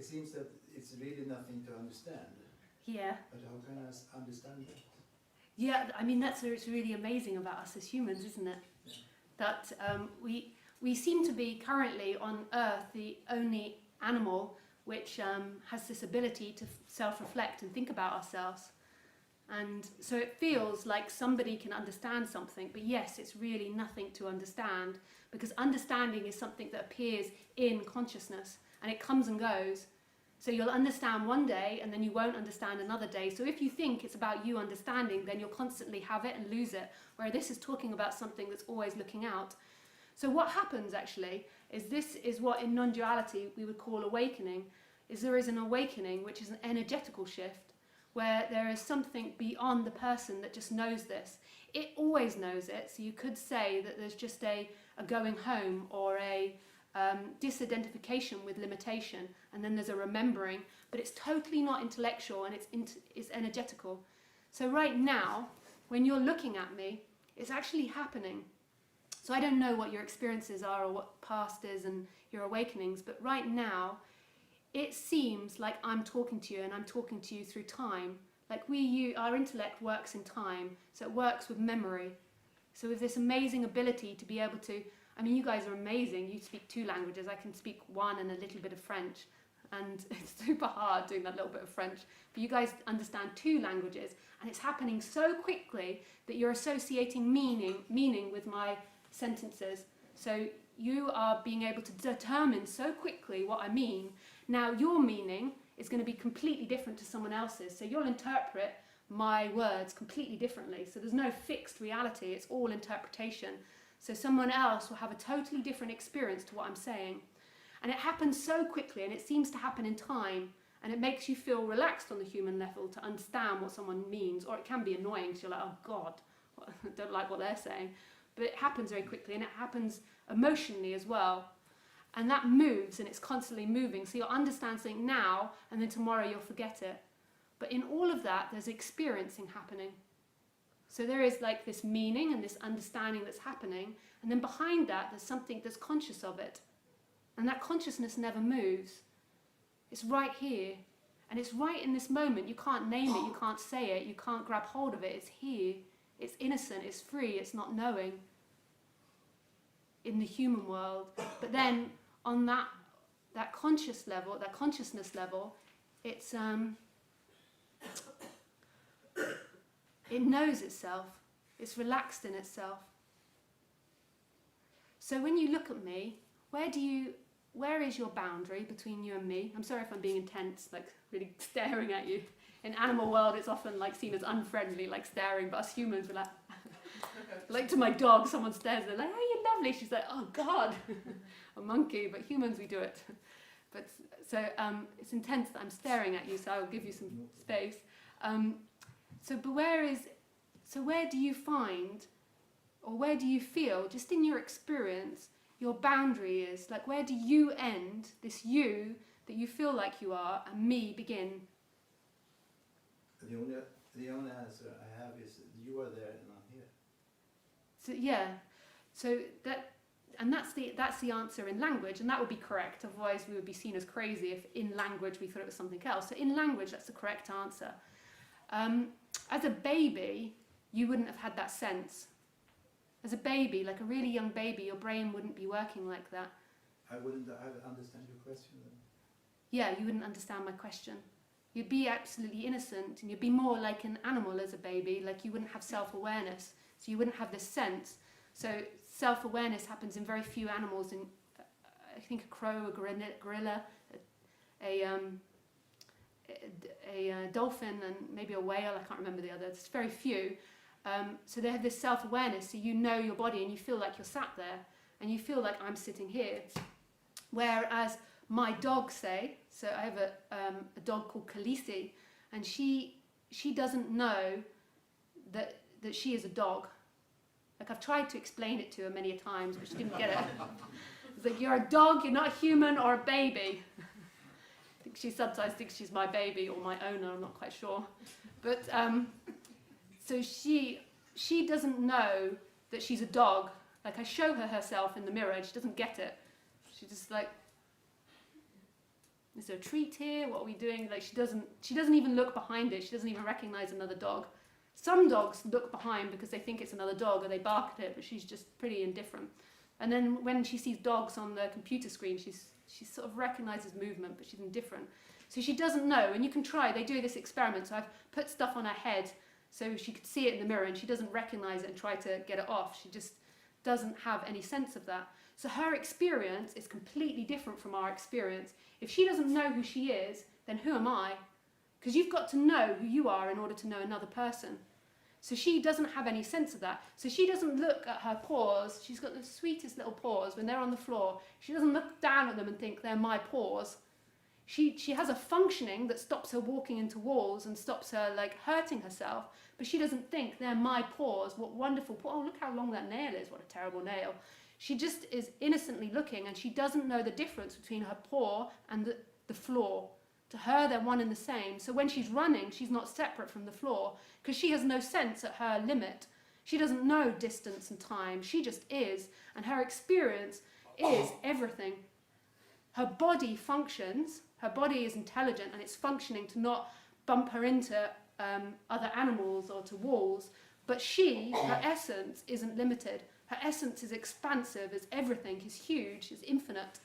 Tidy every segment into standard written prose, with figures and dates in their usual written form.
it seems that it's really nothing to understand. Yeah. But how can I understand that? Yeah, I mean, that's what's really amazing about us as humans, isn't it? Yeah. That we seem to be currently on Earth the only animal which has this ability to self-reflect and think about ourselves. And so it feels like somebody can understand something, but yes, it's really nothing to understand, because understanding is something that appears in consciousness and it comes and goes. So you'll understand one day and then you won't understand another day. So if you think it's about you understanding, then you'll constantly have it and lose it, where this is talking about something that's always looking out. So what happens actually is, this is what in non-duality we would call awakening, is there is an awakening which is an energetical shift, where there is something beyond the person that just knows this. It always knows it, so you could say that there's just a going home or a disidentification with limitation, and then there's a remembering, but it's totally not intellectual and it's energetical. So right now, when you're looking at me, it's actually happening. So I don't know what your experiences are or what past is and your awakenings, but right now, it seems like I'm talking to you, and I'm talking to you through time. Like our intellect works in time, so it works with memory. So with this amazing ability to be able to, I mean, you guys are amazing. You speak 2 languages. I can speak 1 and a little bit of French. And it's super hard doing that little bit of French. But you guys understand 2 languages, and it's happening so quickly that you're associating meaning with my sentences. So you are being able to determine so quickly what I mean. Now your meaning is going to be completely different to someone else's. So you'll interpret my words completely differently. So there's no fixed reality. It's all interpretation. So someone else will have a totally different experience to what I'm saying. And it happens so quickly, and it seems to happen in time, and it makes you feel relaxed on the human level to understand what someone means, or it can be annoying because you're like, oh God, I don't like what they're saying. But it happens very quickly, and it happens emotionally as well. And that moves, and it's constantly moving. So you'll understand something now, and then tomorrow you'll forget it. But in all of that, there's experiencing happening. So there is like this meaning and this understanding that's happening, and then behind that, there's something that's conscious of it. And that consciousness never moves. It's right here. And it's right in this moment. You can't name it, you can't say it, you can't grab hold of it. It's here. It's innocent, it's free, it's not knowing in the human world. But then on that conscious level, that consciousness level, it's it knows itself. It's relaxed in itself. So when you look at me, where is your boundary between you and me? I'm sorry if I'm being intense, like really staring at you. In animal world, it's often like seen as unfriendly, like staring, but us humans, we're like to my dog, someone stares, they're like, oh, you're lovely. She's like, oh God, a monkey, but humans, we do it. But so it's intense that I'm staring at you, so I'll give you some space. So where do you find, or where do you feel, just in your experience, your boundary is? Like, where do you end, this you that you feel like you are, and me begin? The only answer I have is you are there and I'm here. So yeah, so that's the answer in language, and that would be correct. Otherwise, we would be seen as crazy if in language we thought it was something else. So in language, that's the correct answer. As a baby, you wouldn't have had that sense. As a baby, like a really young baby, your brain wouldn't be working like that. I understand your question then. Yeah, you wouldn't understand my question. You'd be absolutely innocent, and you'd be more like an animal as a baby, like you wouldn't have self-awareness, so you wouldn't have this sense. So self-awareness happens in very few animals, in I think a crow, a gorilla, a dolphin, and maybe a whale, I can't remember the others, it's very few. So they have this self-awareness, so you know your body and you feel like you're sat there, and you feel like I'm sitting here. Whereas my dog, say, so I have a dog called Khaleesi, and she doesn't know that she is a dog. Like, I've tried to explain it to her many times, but she didn't get it. It's like, you're a dog, you're not a human or a baby. I think she sometimes thinks she's my baby or my owner, I'm not quite sure. But so she doesn't know that she's a dog. Like, I show her herself in the mirror and she doesn't get it. She's just like, Is there a treat here? What are we doing? Like she doesn't even look behind it. She doesn't even recognize another dog. Some dogs look behind because they think it's another dog or they bark at it, but she's just pretty indifferent. And then when she sees dogs on the computer screen, she sort of recognizes movement, but she's indifferent. So she doesn't know, and you can try. They do this experiment. So I've put stuff on her head so she could see it in the mirror, and she doesn't recognize it and try to get it off. She just doesn't have any sense of that. So her experience is completely different from our experience. If she doesn't know who she is, then who am I? Because you've got to know who you are in order to know another person. So she doesn't have any sense of that. So she doesn't look at her paws. She's got the sweetest little paws when they're on the floor. She doesn't look down at them and think they're my paws. She has a functioning that stops her walking into walls and stops her like hurting herself, but she doesn't think they're my paws. What wonderful paws. Oh, look how long that nail is. What a terrible nail. She just is innocently looking, and she doesn't know the difference between her paw and the floor. To her, they're one and the same. So when she's running, she's not separate from the floor because she has no sense at her limit. She doesn't know distance and time. She just is, and her experience is everything. Her body functions. Her body is intelligent, and it's functioning to not bump her into other animals or to walls. But her essence isn't limited. Her essence is expansive, is everything, is huge, is infinite.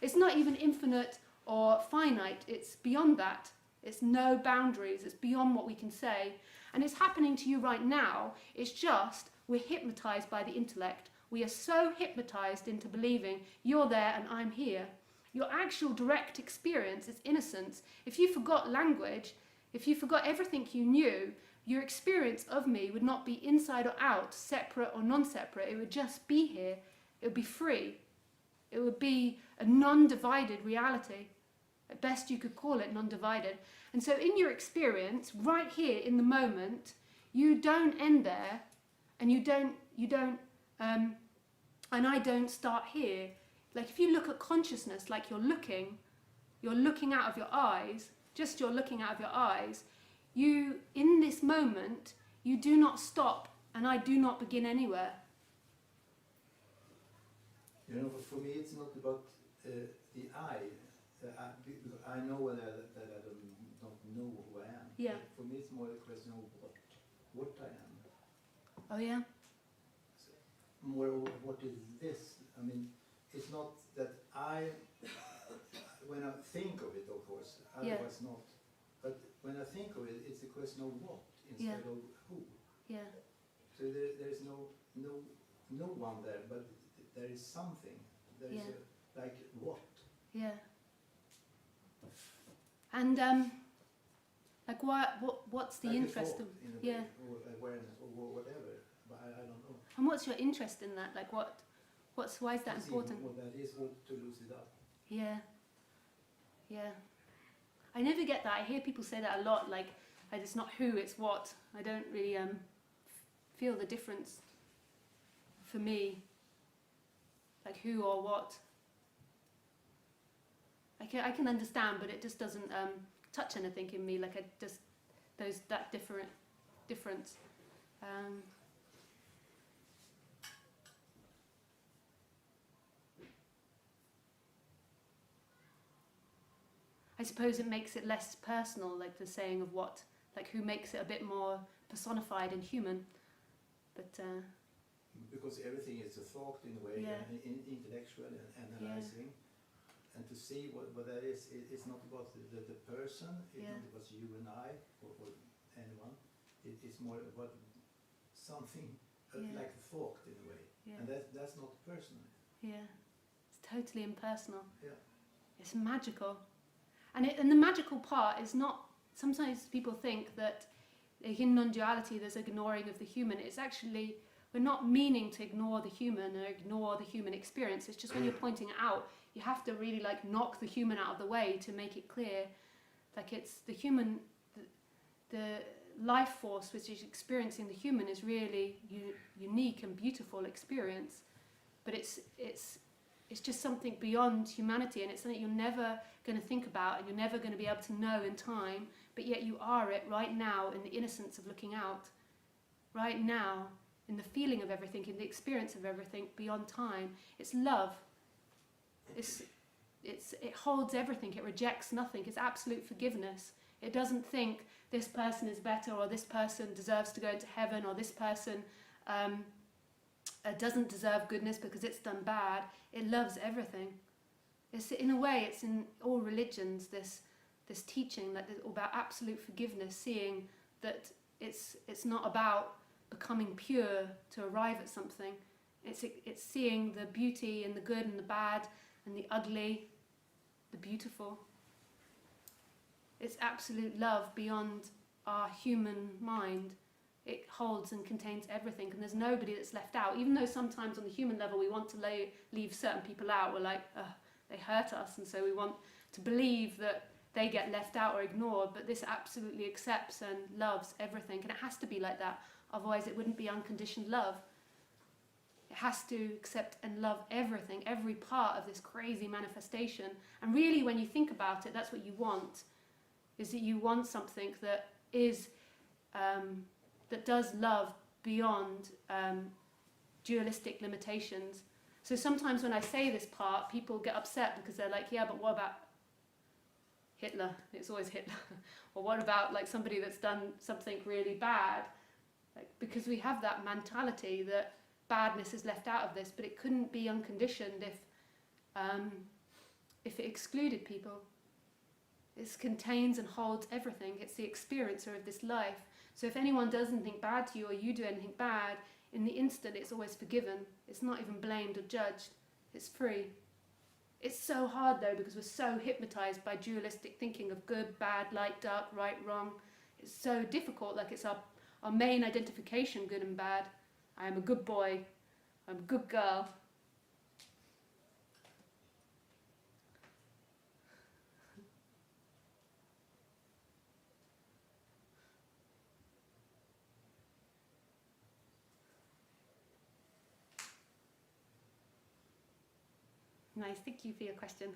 It's not even infinite or finite, it's beyond that. It's no boundaries, it's beyond what we can say. And it's happening to you right now. It's just we're hypnotized by the intellect. We are so hypnotized into believing you're there and I'm here. Your actual direct experience is innocence. If you forgot language, if you forgot everything you knew, your experience of me would not be inside or out, separate or non-separate. It would just be here. It would be free. It would be a non-divided reality. At best you could call it non-divided. And so in your experience, right here in the moment, you don't end there, and and I don't start here. Like if you look at consciousness like you're looking out of your eyes, just you're looking out of your eyes, you, in this moment, you do not stop, and I do not begin anywhere. You know, for me, it's not about the I. Because I know that I don't know who I am. Yeah. But for me, it's more a question of what I am. Oh yeah. So more what is this? I mean, it's not that when I think of it, of course, otherwise not. But when I think of it, it's a question of what instead of who. Yeah. So there is no one there, but there is something. There is like what. Yeah. And like what's the like interest of way, or awareness or whatever, but I don't know. And what's your interest in that? Like why is that important? What that is, what to lose it up. Yeah. Yeah. I never get that. I hear people say that a lot, like it's not who, it's what. I don't really feel the difference for me. Like who or what. I can understand, but it just doesn't touch anything in me. Like that difference. I suppose it makes it less personal, like the saying of what, like who makes it a bit more personified and human. But because everything is a thought in a way, intellectual and analyzing. And to see what that is, it's not about the person, it's not about you and I, or anyone. It's more about something like a thought in a way. Yeah. And that's not personal. Yeah, it's totally impersonal. Yeah. It's magical. And the magical part is not, sometimes people think that in non-duality there's ignoring of the human. It's actually, we're not meaning to ignore the human or ignore the human experience. It's just when you're pointing it out, you have to really like knock the human out of the way to make it clear. Like it's the human, the life force which is experiencing the human is really unique and beautiful experience. But it's just something beyond humanity, and it's something you're never going to think about and you're never going to be able to know in time, but yet you are it right now in the innocence of looking out. Right now, in the feeling of everything, in the experience of everything beyond time. It's love. It's it holds everything. It rejects nothing. It's absolute forgiveness. It doesn't think this person is better, or this person deserves to go into heaven, or this person doesn't deserve goodness because it's done bad. It loves everything. It's, in a way, it's in all religions, this teaching that is all about absolute forgiveness, seeing that it's not about becoming pure to arrive at something. It's seeing the beauty and the good and the bad and the ugly, the beautiful. It's absolute love beyond our human mind. It holds and contains everything, and there's nobody that's left out. Even though sometimes on the human level we want to leave certain people out, we're like, they hurt us, and so we want to believe that they get left out or ignored, but this absolutely accepts and loves everything, and it has to be like that, otherwise it wouldn't be unconditioned love. It has to accept and love everything, every part of this crazy manifestation. And really, when you think about it, that's what you want, is that you want something that is that does love beyond dualistic limitations. So sometimes when I say this part, people get upset because they're like, yeah, but what about Hitler? It's always Hitler. Or what about like somebody that's done something really bad? Like, because we have that mentality that badness is left out of this, but it couldn't be unconditioned if it excluded people. It contains and holds everything. It's the experiencer of this life. So if anyone does anything bad to you, or you do anything bad, in the instant it's always forgiven. It's not even blamed or judged. It's free. It's so hard though, because we're so hypnotized by dualistic thinking of good, bad, light, dark, right, wrong. It's so difficult, like it's our main identification, good and bad. I am a good boy. I'm a good girl. Nice, thank you for your question.